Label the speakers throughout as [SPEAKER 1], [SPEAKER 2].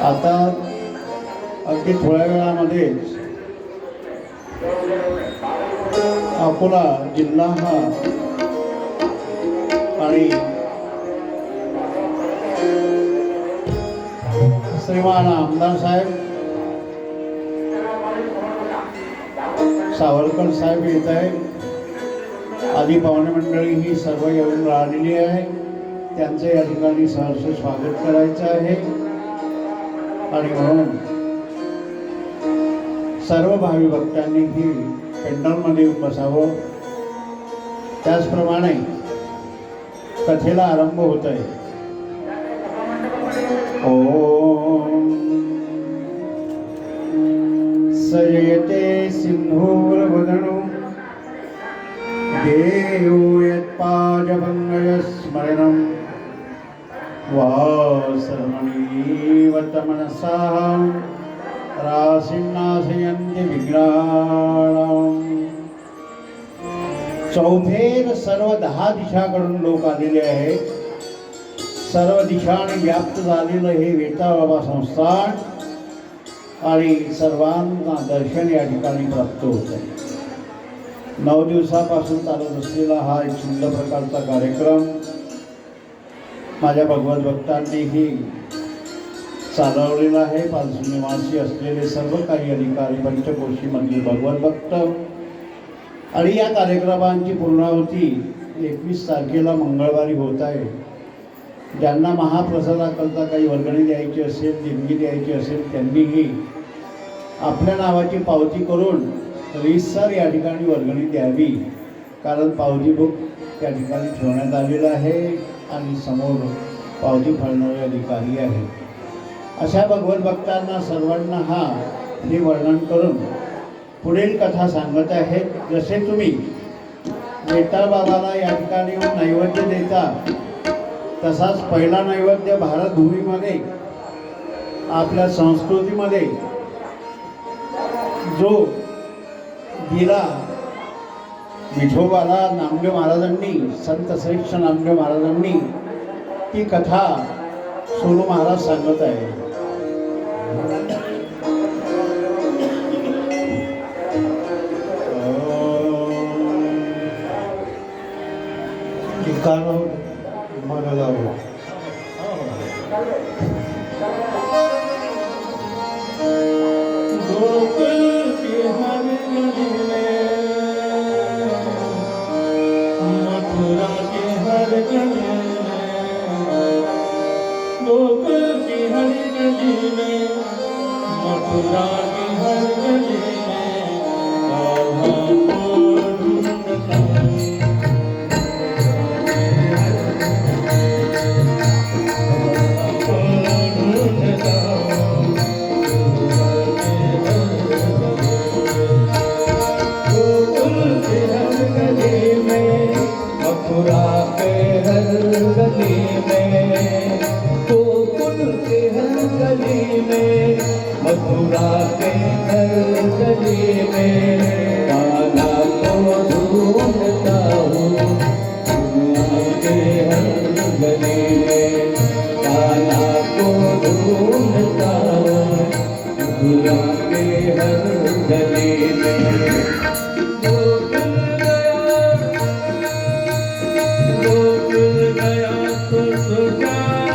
[SPEAKER 1] आता अगदी थोड्या वेळामध्ये अकोला जिल्हा हा आणि श्रीमान आमदार साहेब सावरकर साहेब येत आहे. आदी पाहुणे मंडळी ही सर्व येऊन राहिलेली आहे. त्यांचे या ठिकाणी सहर्ष स्वागत करायचं आहे आणि म्हणून सर्व भावी भक्तांनी ही पेंडॉलमध्ये बसावं. त्याचप्रमाणे कथेला आरंभ होत आहे. ओम सजयते सिंधूरवदनो देवो यत्पादपङ्कज स्मरणं वासरमणीवत मनसः रासिन्नाशयन्ति विघ्नानाम्. चौफेर सर्व 10 दिशाकडून लोक आलेले आहेत. सर्व दिशाने व्याप्त झालेलं हे वेताळबाबा संस्थान आणि सर्वांना दर्शन या ठिकाणी प्राप्त होत आहे. 9 दिवसापासून चालत असलेला हा एक सुंदर प्रकारचा कार्यक्रम माझ्या भगवत भक्तांनीही चालवलेला आहे. पालसू निवासी असलेले सर्व काही अधिकारी, पंचकोशीमधील भगवत भक्त आणि या कार्यक्रमांची पूर्णाहुती 21 तारखेला मंगळवारी होत आहे. ज्यांना महाप्रसादाकरता काही वर्गणी द्यायची असेल, देणगी द्यायची असेल, त्यांनीही आपल्या नावाची पावती करून रीतसर या ठिकाणी वर्गणी द्यावी. कारण पावती बुक त्या ठिकाणी ठेवण्यात आलेलं आहे आणि समोर पावती फाडणारे अधिकारी आहेत. अशा भगवत भक्तांना सर्वांना हे वर्णन करून पुढील कथा सांगत आहेत. जसे तुम्ही वेताळबाबाला या ठिकाणी नैवेद्य देता, तसाच पहिला नैवेद्य भारतभूमीमध्ये आपल्या संस्कृतीमध्ये जो दिला विठोबाला नामदेव महाराजांनी, संत श्रेष्ठ नामदेव महाराजांनी, ती कथा सोनू महाराज सांगत आहे. मला लावलं
[SPEAKER 2] मथुरा के हर गली गोकुल की हर गली में, मथुरा की हर गली में राधा को ढूंढता मथुरा के हर गली में, गोकुल के हर गली में, मथुरा के हर गली में कान्हा को ढूंढता हूँ. मथुरा के हर गली में कान्हा को ढूंढता हूँ. मथुरा के हर गली में भूल गया तो चुराता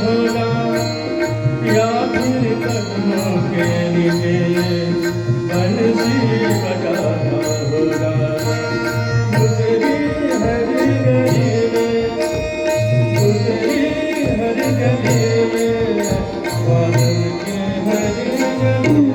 [SPEAKER 2] होगा या फिर कदमों के लिए बंसी बजाता होगा. गुजरी हर गली में, गुजरी हर गली में, वादल के हर गली में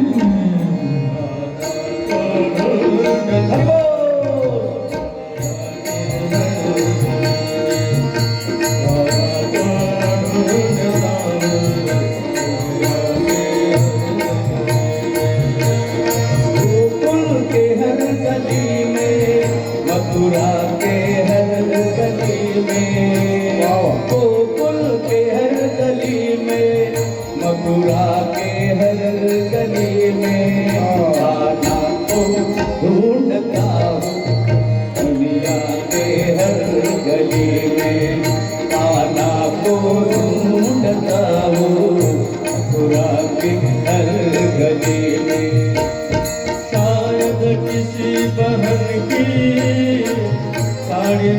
[SPEAKER 2] साड़ी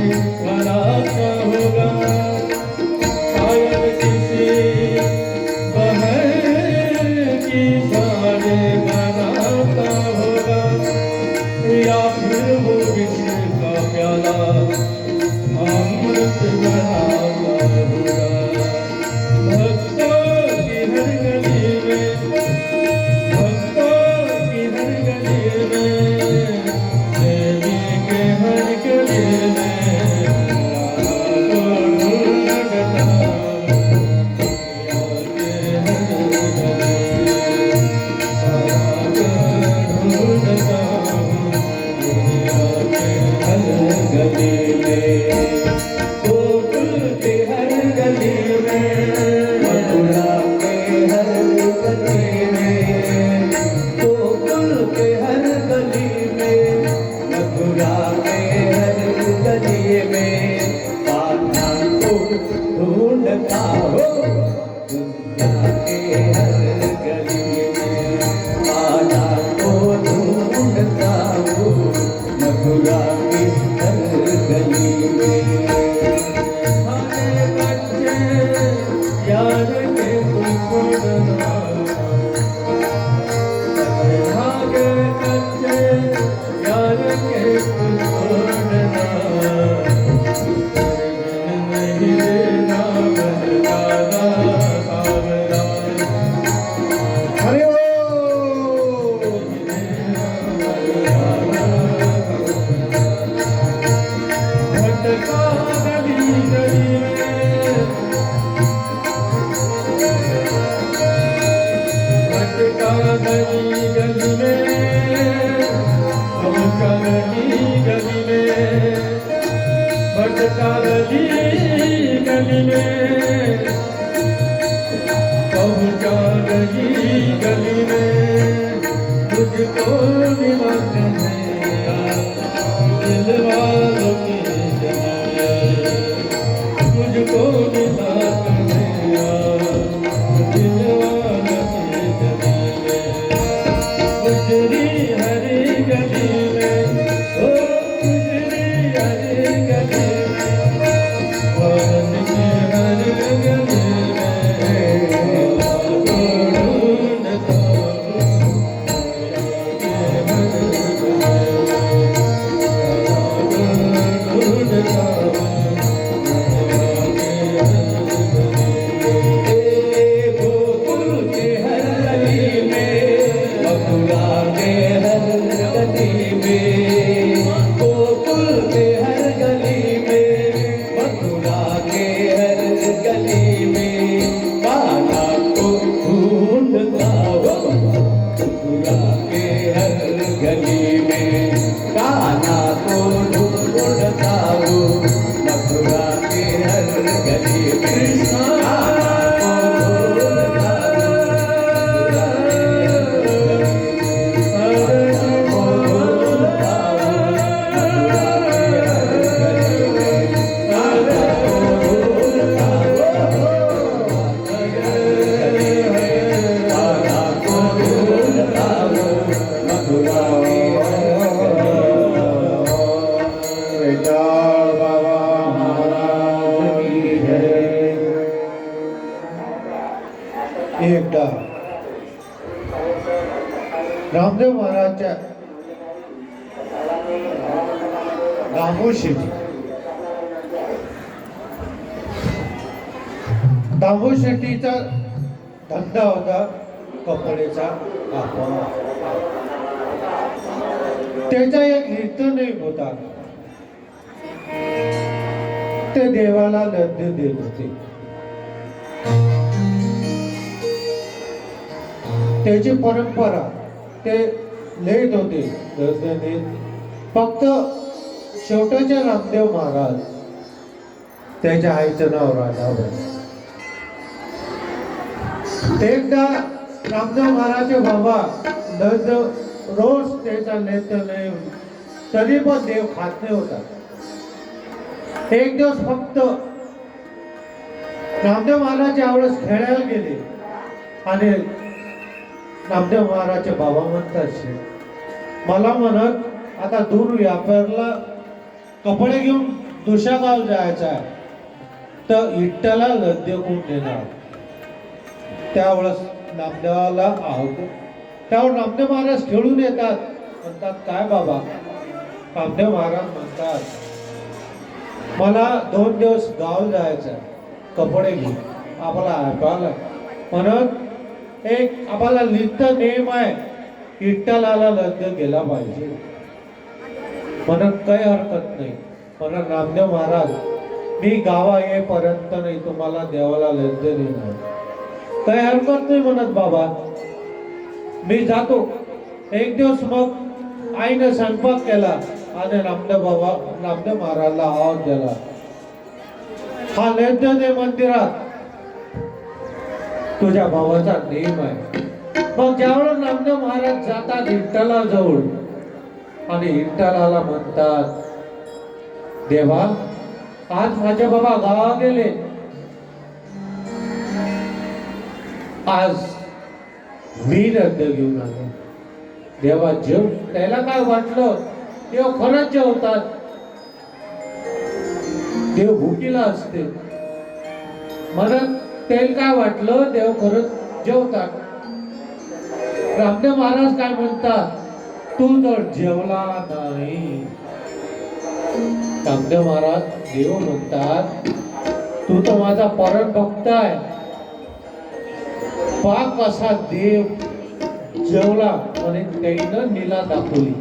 [SPEAKER 2] बनाता होगा शायद किसी बहन की साड़ी बनाता होगा या फिर वो विश्व का प्याला अमृत बनाता होगा भक्तों की हर गली में भक्तों की हर गली में देवी के हर गली में राधा को ढूंढता दुनिया के हर गली में गोकुल के हर गली में मथुरा के हर गली में गोकुल के हर गली में मथुरा के हर गली में कान्हा को ढूंढता हो दुनिया के हर गली में कान्हा को ढूंढता हो मथुरा की हर गली में हरे बच्चे यार के छोड़ना भागे बच्चे यार के छोड़ना नहीं देना बहलाना सावधान
[SPEAKER 1] हरि ओम।
[SPEAKER 2] भटका गली गली में भटका गली गली में भटका गली गली में भटका गली गली में पहुंचा गली गली में तुझको निमंत्रण है दिलवालों की जमाए तुझको निमंत्रण है दिलवालों की जमाए गुजरी हरी गली में ओ गुजरी हरी गली में वन की हर गली में ढूंढता गोकुल के हर गली में मथुरा के हर गली में गोकुल के हर गली में मथुरा के हर गली में कान्हा को ढूंढता हो मथुरा के हर गली में कान्हा को ढूंढता हो मथुरा के हर गली में
[SPEAKER 1] विठाल बाबा महाराज की जय। एकदा रामदेव महाराजच्या दामू शेट्टीचा धंदा होता कपड्याचा कापड. त्याचा एक कीर्तनही होता. ते देवाला नैवेद्य देत होते. त्याची परंपरा ते लेत होते नैवेद्य देत. फक्त शेवटचे रामदेव महाराज त्याच्या आईचं नाव राधाबाई. एकदा रामदेव महाराजचे बाबा नैवेद्य रोज त्याचा नैवेद्य नाही तरी पण देव खात नाही होता. एक दिवस फक्त रामदेव महाराज यावेळेस खेळायला गेले आणि रामदेव महाराजचे बाबा म्हणतात मला म्हणत आता दूर व्यापारला कपडे घेऊन
[SPEAKER 3] दुशागाव जायचं आहे तर इट्टाला लद्य कोण देणार. त्यावेळेस नामदेवाला आहोत. त्यावर नामदेव महाराज खेळून येतात. म्हणतात काय बाबा. नामदेव महाराज म्हणतात मला 2 दिवस गाव जायचं आहे, कपडे घेऊन आम्हाला ऐकायला. म्हणून एक आम्हाला लिहित नेम आहे विठ्ठलाला लद्य गेला पाहिजे. म्हणून काही हरकत नाही. म्हणून नामदेव महाराज मी गावा येईपर्यंत नाही तुम्हाला देवाला लद्य देणार. काही हरकत नाही म्हणत बाबा मी जातो. एक दिवस मग आईने स्वयंपाक केला आणि नामदेव महाराजला आवाज दिला हा लद्य दे मंदिरात, तुझ्या भावाचा नेम आहे. मग ज्यावेळेस नामदेव महाराज जातात विठ्ठला जवळ आणि विठ्ठलाला म्हणतात देवा आज माझे बाबा गावा गेले, आज मी लद्य घेऊन आलो. देवा जेव. त्याला काय वाटलं देव खरंच जेवतात. देव भुकीला असते. म्हणत त्याला काय वाटलं देव खरंच जेवतात. रामदेव महाराज काय म्हणतात तू तर जेवला नाही. रामदेव महाराज देव म्हणतात तू तर माझा परम भक्त आहे. पाक असा देव जेवला म्हणे त्यानं नीला दाखवली.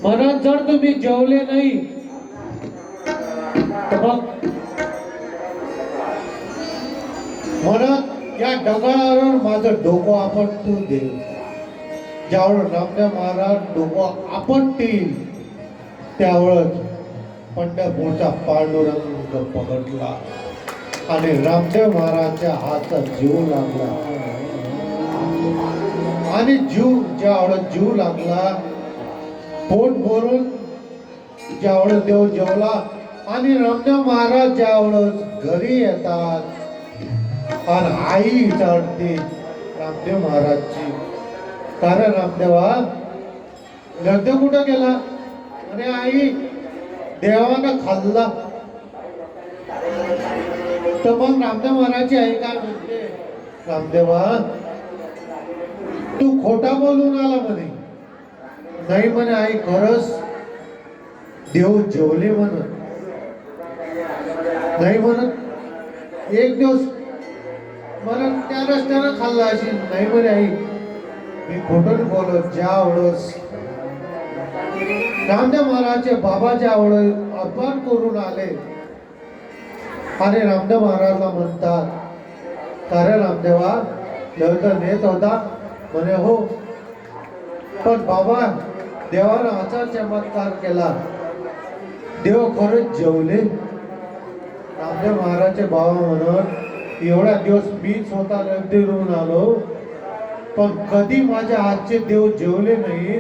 [SPEAKER 3] म्हणून जर तुम्ही जेवले नाही तर मग म्हणत या दगडावर माझं डोकं आपटू दे. ज्यावेळेस रामदेव महाराज डोकं आपटतील त्यावेळेस पंढरपूरचा पांडुरंग पकडला आणि रामदेव महाराजच्या हातात जीव लागला. आणि ज्यावेळेस जीव लागला पोट भरून ज्यावेळेस देव जेवला आणि रामदेव महाराज ज्यावेळेस घरी येतात आणि आई विचारते रामदेव महाराजची कारण रामदेवा लद्य कुठं गेला. आणि आई देवानं खाल्ला. तर मग रामदेव महाराजची आई काय म्हणते रामदेवा तू खोटा बोलून आला म्हणे. नाही म्हणे आई खरंच देव जेवले म्हणत नाही. म्हणत एक दिवस मला त्या रस्त्यानं खाल्ला अशी. नाही म्हणे आई मी खोटं बोलत. ज्या वेळेस रामदेव महाराजचे बाबा ज्या वेळेस अपमान करून आले आणि रामदेव महाराजला म्हणतात कारण रामदेवा लग्न नेत होता म्हणे हो पण बाबा देवानं असा चमत्कार केला देव खरंच जेवले. रामदेव महाराजचे बाबा म्हणत एवढा दिवस मी स्वतः लग्न देऊन आलो पण कधी माझ्या हातचे देव जेवले नाही.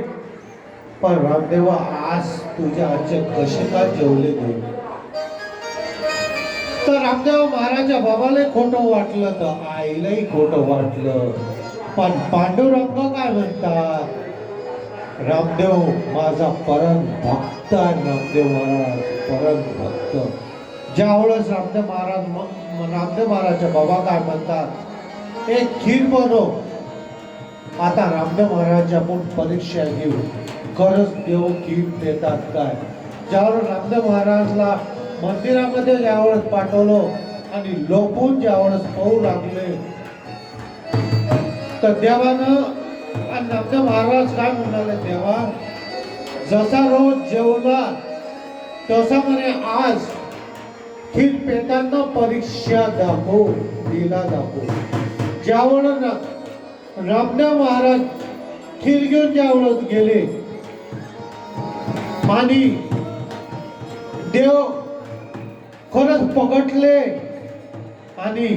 [SPEAKER 3] पण रामदेवा आज तुझ्या हातचे कसे का जेवले देव. तर रामदेव महाराजच्या बाबाला खोटं वाटलं तर आईलाही खोटं वाटलं. पण पांडुरंग काय म्हणतात रामदेव माझा परम भक्त आहे. रामदेव महाराज परम भक्त. ज्यावेळेस रामदेव महाराजच्या बाबा काय म्हणतात एक खीर बनव. आता रामदेव महाराजच्या आपण परीक्षा घेऊ खरंच देव खीर देतात काय. ज्यावेळेस रामदेव महाराजला मंदिरामध्ये ज्यावेळेस पाठवलं आणि लोपून ज्यावेळेस पाहू लागले तर देवानं आणि रामदेव महाराज काय म्हणाले देवा जसा रोज जेवला तसा म्हणे आज खीर पेताना परीक्षा दाखव लीला दाखव. ज्यावेळेस रामदेव महाराज खीर घेऊन ज्यावेळेस गेले आणि देव खरंच पकडले आणि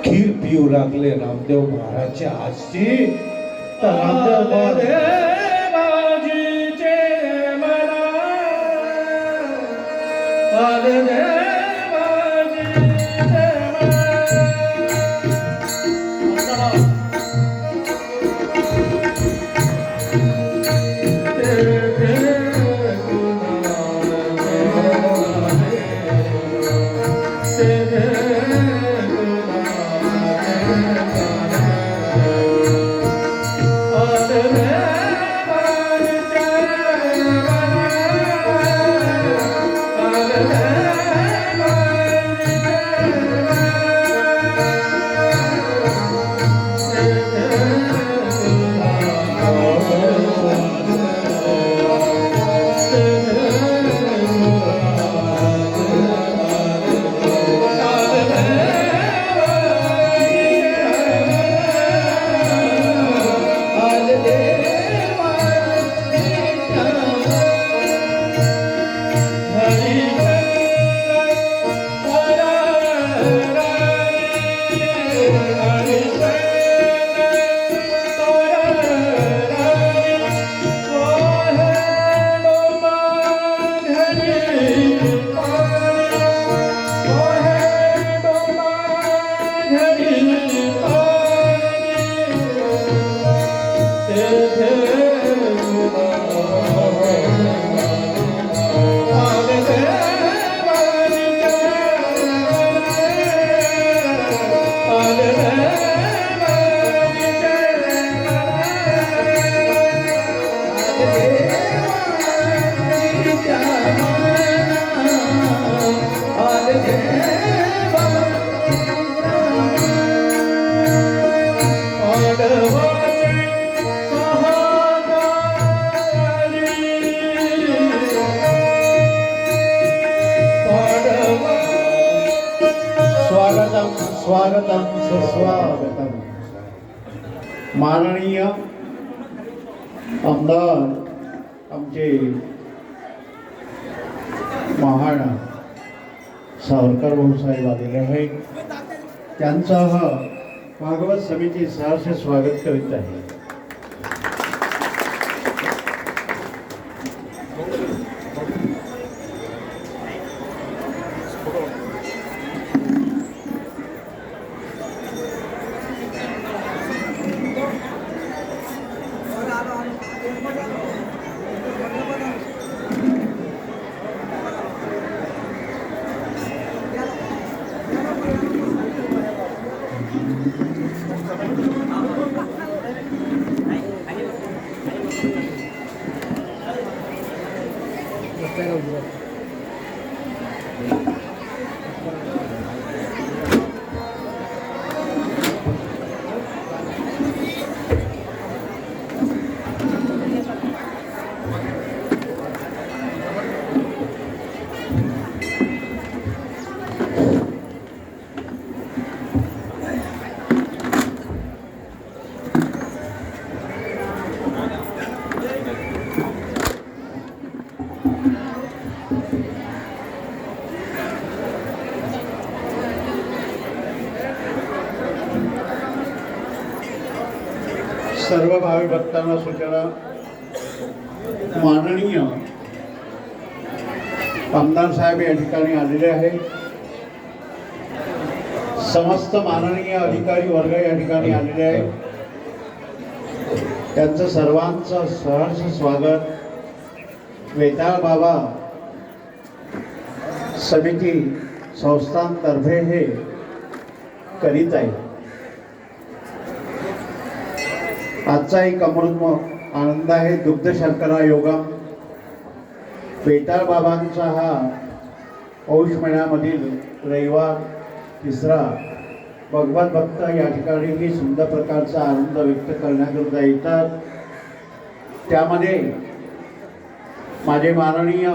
[SPEAKER 3] खीर पिऊ लागले रामदेव महाराजच्या हातची. तर रामदेव महाराज
[SPEAKER 1] स्वागतम स्वागतम सुस्वागतम. माननीय आमदार आमचे महान सावरकर भाऊसाहेब आलेले आहेत. त्यांचं भागवत समिती सहर्ष स्वागत करीत आहे. सर्व भावी भक्तांना सूचना. माननीय आमदार साहेब या ठिकाणी आलेले आहेत. समस्त माननीय अधिकारी वर्ग या ठिकाणी आलेले आहेत. त्यांचं सर्वांचं सहर्ष स्वागत वेताळ बाबा समिती संस्थांतर्फे हे करीत आहे. आजचा एक अमृत आनंद आहे. दुग्ध शर्करा योगम वेताळ बाबांचा हा पौष महिन्यामधील रविवार तिसरा भगवत भक्त या ठिकाणी ही सुंदर प्रकारचा आनंद व्यक्त करण्याकरिता येतात. त्यामध्ये माझे माननीय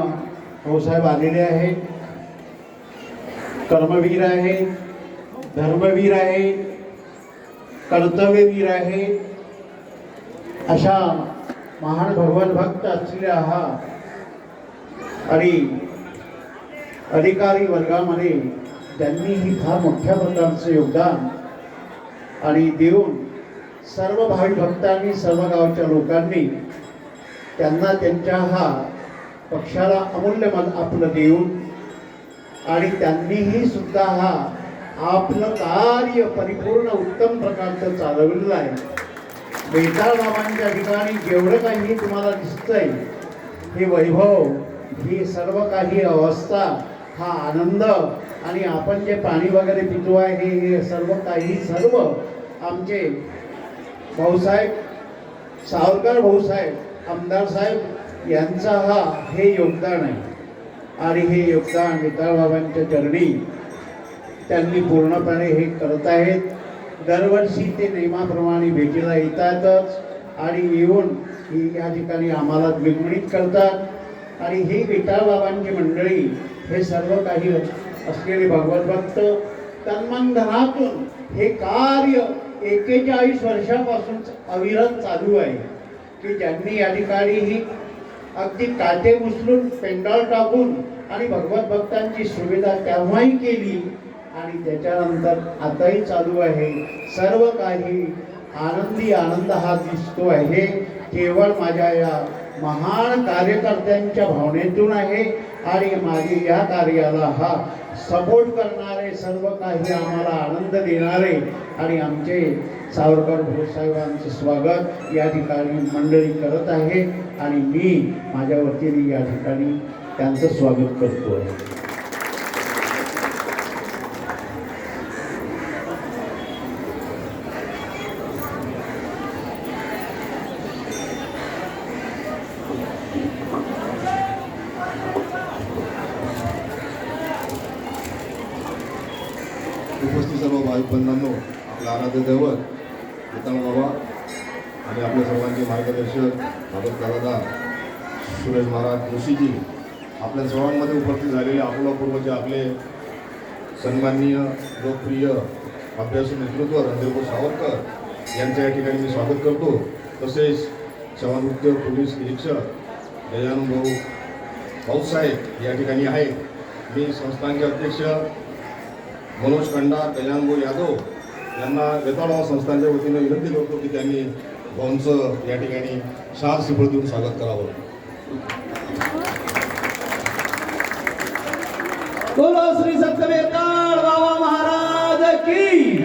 [SPEAKER 1] भाऊसाहेब आलेले आहेत. कर्मवीर आहेत, धर्मवीर आहेत, कर्तव्यवीर आहेत. अशा महान भगवत भक्त असलेल्या हा आणि अधिकारी वर्गामध्ये त्यांनीही फार मोठ्या प्रकारचं योगदान आणि देऊन सर्व भाविक भक्तांनी सर्व गावच्या लोकांनी त्यांना त्यांच्या हा पक्षाला अमूल्य मत आपलं देऊन आणि त्यांनीही सुद्धा हा आपलं कार्य परिपूर्ण उत्तम प्रकारचं चालवलेलं आहे. वेताळ बाबांच्या ठिकाणी जेवढं काही तुम्हाला दिसतंय हे वैभव, ही सर्व काही अवस्था, हा आनंद आणि आपण जे पाणी वगैरे पितो आहे हे सर्व काही सर्व आमचे भाऊसाहेब सावरकर भाऊसाहेब आमदार साहेब यांचा हा हे योगदान आहे. आणि हे योगदान वेताळ बाबांच्या चरणी त्यांनी पूर्णपणे हे करत आहेत. दरवर्षी ते नियमाप्रमाणे भेटीला येतातच आणि येऊन ही या ठिकाणी आम्हाला विगणित करतात. आणि ही वेताळ बाबांची मंडळी हे सर्व काही असलेले भगवत भक्त तन्मनधनातून हे कार्य 41 वर्षापासून अविरत चालू आहे की ज्यांनी या ठिकाणी ही अगदी काटे उचलून पेंडॉल टाकून आणि भगवत भक्तांची सुविधा तेव्हाही केली आणि त्याच्यानंतर आताही चालू आहे. सर्व काही आनंदी आनंद हा दिसतो आहे. केवळ माझ्या या महान कार्यकर्त्यांच्या भावनेतून आहे आणि माझी या कार्याला हा सपोर्ट करणारे सर्व काही आम्हाला आनंद देणारे आणि आमचे सावरकर भोससाहेबांचं स्वागत या ठिकाणी मंडळी करत आहे आणि मी माझ्या वतीने या ठिकाणी त्यांचं स्वागत करतो आहे.
[SPEAKER 4] उपस्थित सर्व भाविक बंधूंनो, आपला आराध्य दैवत विठ्ठल बाबा आणि आपल्या सर्वांचे मार्गदर्शक भागवत दादा सुरेश महाराज जोशीजी, आपल्या सर्वांमध्ये उपस्थित झालेले अकोला पूर्वचे आपले सन्माननीय लोकप्रिय अभ्यासू नेतृत्व रणधीर सावरकर यांच्या या ठिकाणी मी स्वागत करतो. तसेच सेवानिवृत्त पोलीस निरीक्षक गजानन भाऊसाहेब या ठिकाणी आहेत. मी संस्थानचे अध्यक्ष मनोज खंडार, गजानन यादव यांना वेताळगाव संस्थानच्या वतीनं विनंती करतो की त्यांनी भाऊंचं या ठिकाणी शाल श्रीफळ देऊन स्वागत करावं.
[SPEAKER 2] बोलो श्री संत वेताळ बाबा महाराज की.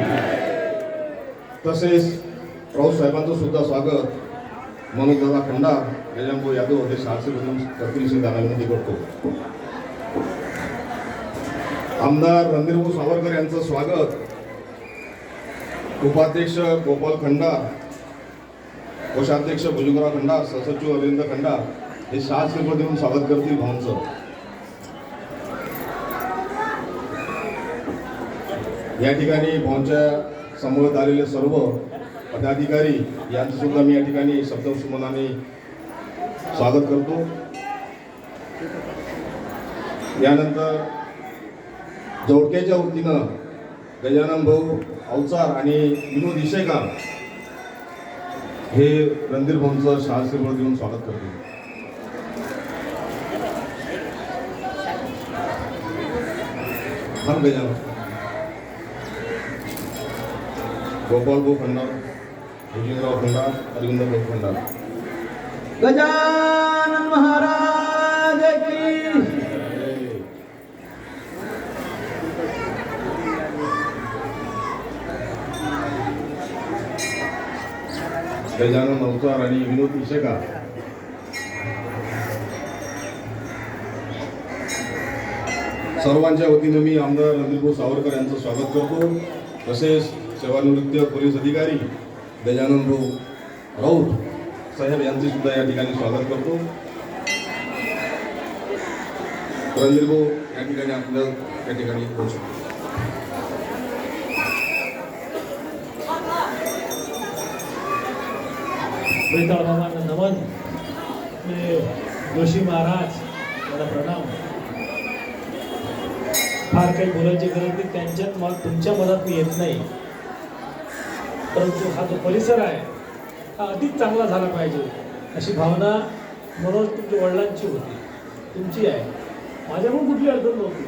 [SPEAKER 4] तसेच राऊत साहेबांचं सुद्धा स्वागत मनोज दादा खंडार, गजानन यादव हे शाल श्रीफळ देऊन करतील अशी त्यांना विनंती करतो. आमदार रणधीर सावरकर यांचं स्वागत उपाध्यक्ष गोपाल खंडार, कोषाध्यक्ष भुजंगराव खंडार, सहसचिव अरविंद खंडार हे शाल श्रीफळ देऊन स्वागत करतील भाऊंचं. या ठिकाणी भाऊंच्या समोर आलेले सर्व पदाधिकारी यांचं सुद्धा मी या ठिकाणी शब्दसुमनाने स्वागत करतो. यानंतर जोडक्याच्या वतीनं गजानन भाऊ अवचार आणि विनोद इशेकर हे रणधीर भाऊंचं शाल श्रीफळ देऊन स्वागत करतील. हम गजानन गोपाल भाऊ खंडार, भुजंगराव खंडार, अरविंद भाऊ खंडार.
[SPEAKER 2] गजानन महाराज की.
[SPEAKER 4] गजानन अवचार आणि विनोद इशेकर सर्वांच्या वतीनं मी आमदार रणधीर सावरकर यांचं स्वागत करतो. तसेच सेवानिवृत्त पोलीस अधिकारी गजानन भाऊ राऊत साहेब यांचे सुद्धा या ठिकाणी स्वागत करतो. रणधीर भाऊ या ठिकाणी आपलं या ठिकाणी पोहोचतो.
[SPEAKER 5] वेताळ बाबांना नमन. आपले जोशी महाराज यांना प्रणाम. फार काही बोलायची गरज नाही, त्यांच्यात मग तुमच्या मनात मी येत नाही, परंतु हा जो परिसर आहे हा अधिक चांगला झाला पाहिजे अशी भावना मनोज तुमच्या वडिलांची होती, तुमची आहे. माझ्याकडून कुठली अडचण नव्हती,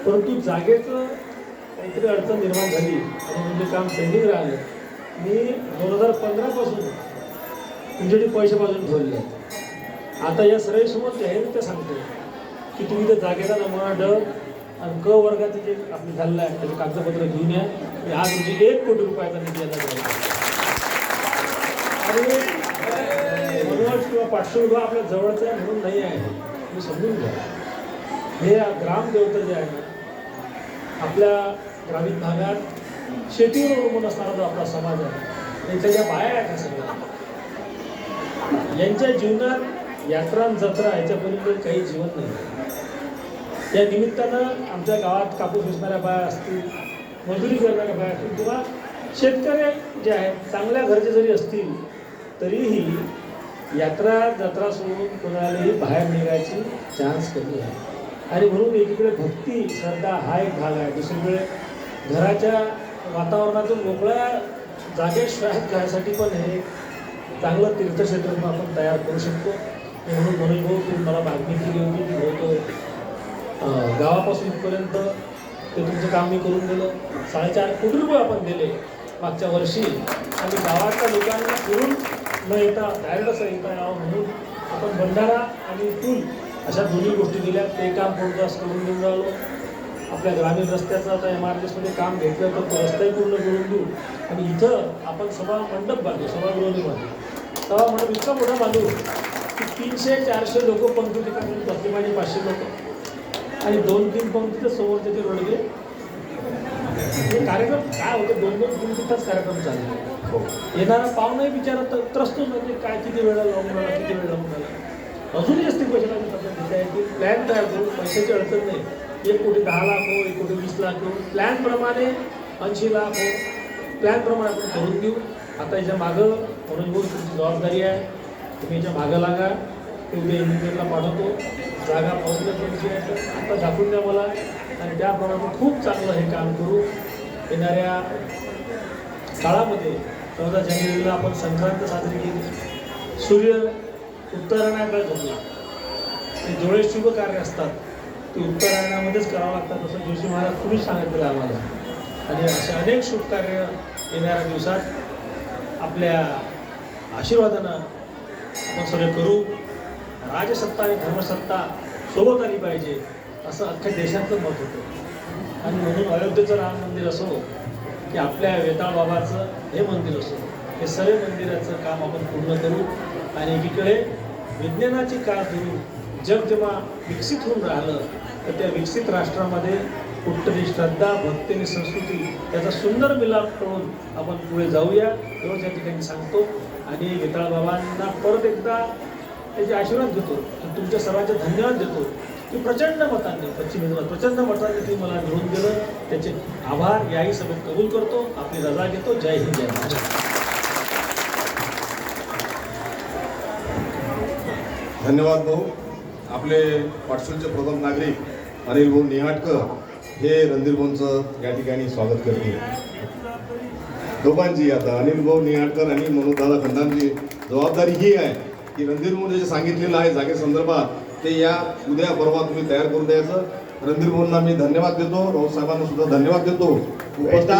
[SPEAKER 5] परंतु जागेचं काहीतरी अडचण निर्माण झाली आणि म्हणजे काम पेंडिंग राहिलं. मी 2015 तुमच्याकडे पैसे बाजून ठेवले आहेत. आता या सराईसमोर जाहीररित्या सांगतो की तुम्ही त्या जागेचा नमुना ड आणि क वर्गाचे जे आपले झालेलं आहे त्याचे कागदपत्र घेऊन या. आणि आज म्हणजे 1 कोटी रुपयाचा निधी आता जाईल. आणि मनोज किंवा पार्श्वभूमी आपल्या जवळचं आहे म्हणून नाही आहे, तुम्ही समजून घ्या. हे ग्रामदेवता जे आहे ना आपल्या ग्रामीण भागात शेतीवर अवलंबून असणारा जो आपला समाज आहे, त्यांच्या ज्या बाया आहेत ह्या सगळ्या, यांच्या जीवनात यात्रा जत्रा याच्यापर्यंत काही जीवन नाही. या निमित्तानं आमच्या गावात कापूस वेचणाऱ्या बाया असतील, मजुरी करणाऱ्या बाया असतील किंवा शेतकरी जे आहेत चांगल्या घरचे जरी असतील तरीही यात्रा जत्रा सोडून कोणालाही बाहेर निघायची चान्स कमी आहे. आणि म्हणून एकीकडे भक्ती श्रद्धा हा एक भाग आहे, दुसरीकडे घराच्या वातावरणातून मोकळ्या जागेत श्वास घ्यायसाठी पण हे चांगलं तीर्थक्षेत्र आपण तयार करू शकतो. म्हणून मनोज भाऊ तुम्ही मला मागणी केली होती की होतं गावापासून इथपर्यंत ते तुमचं काम मी करून दिलं. 4.5 कोटी रुपये आपण दिले मागच्या वर्षी आणि गावातल्या लोकांना फिरून न येता डायरेक्ट असं येता यावं म्हणून आपण भंडारा आणि पूल अशा दोन्ही गोष्टी दिल्या. ते काम पूर्ण जास्त करून देऊन राहिलो. आपल्या ग्रामीण रस्त्याचं आता MRDSमध्ये काम घेतलं तर तो रस्ताही पूर्ण करून देऊ आणि इथं आपण सभा मंडप बांधू, सभागृह बांधू. सभा मंडप इतका मोठा बांधू की 300-400 लोक पंक्ती ठिकाणी बसले पाहिजे, 500 लोक आणि 2-3 पंक्तीचं समोरचे ते रोडगे. हे कार्यक्रम काय होतं, 2-2-3 तास कार्यक्रम चालले. येणारा पाहुणाही विचारत त्रस्तच म्हणजे काय किती वेळा लावून आला, किती वेळ लावून आला. अजूनही असतील पैसे लागतात. प्लॅन तयार करू, पैशाची अडचण नाही. 1 कोटी 10 लाख हो, 1 कोटी 20 लाख हो, प्लॅनप्रमाणे 80 लाख हो, प्लॅनप्रमाणे आपण करून देऊ. आता याच्या मागं म्हणून तुमची जबाबदारी आहे, तुम्ही याच्या मागं लागा. ते उद्या इंजिनियरला पाठवतो, जागा पाहून तुमची आहे आता दाखवून द्या मला आणि त्याप्रमाणे खूप चांगलं हे काम करू. येणाऱ्या काळामध्ये 14 जानेवारीला आपण संक्रांत साजरी केली. सूर्य उत्तरायणाकडे झोपला. ते जेवढे शुभ कार्य असतात ते उत्तरायणामध्येच करावं लागतात असं जोशी महाराज तुम्हीच सांगितलेलं आम्हाला. आणि असे अनेक शुभ कार्य येणाऱ्या दिवसात आपल्या आशीर्वादानं आपण सगळे करू. राजसत्ता आणि धर्मसत्ता सोबत आली पाहिजे असं अख्ख्या देशाचं मत होतं. आणि म्हणून अयोध्येचं राम मंदिर असो की आपल्या वेताळ बाबाचं हे मंदिर असो, हे सर्व मंदिराचं काम आपण पूर्ण करू. आणि एकीकडे विज्ञानाची काळ धरून जग जेव्हा विकसित होऊन राहिलं तर त्या विकसित राष्ट्रामध्ये कुठतरी श्रद्धा, भक्ती आणि संस्कृती याचा सुंदर मिलाप करून आपण पुढे जाऊया एवढंच या ठिकाणी सांगतो. आणि वेताळ बाबांना परत एकदा त्याचे आशीर्वाद देतो, तुमच्या सर्वांचे धन्यवाद देतो की प्रचंड मतांनी, पश्चिम हिंदुस्थान प्रचंड मतांनी ती मला निवडून दिलं. त्याचे आभार याही सभेत कबूल करतो. आपली रजा घेतो. जय हिंद, जय महाराष्ट्र.
[SPEAKER 4] धन्यवाद भाऊ. आपले पाटसूलचे प्रथम नागरिक अनिल भाऊ निहाटकर हे रणधीर भाऊंचं या ठिकाणी स्वागत करतील. दोघांची आता अनिल भाऊ निहाटकर आणि मनोजदादा खंडांची जबाबदारी ही आहे की रणधीर भाऊ जे सांगितलेलं आहे जागेसंदर्भात ते या उद्या परवा तुम्ही तयार करून द्यायचं. रणधीर भाऊंना मी धन्यवाद देतो, राऊत साहेबांना सुद्धा धन्यवाद देतो. उपस्थित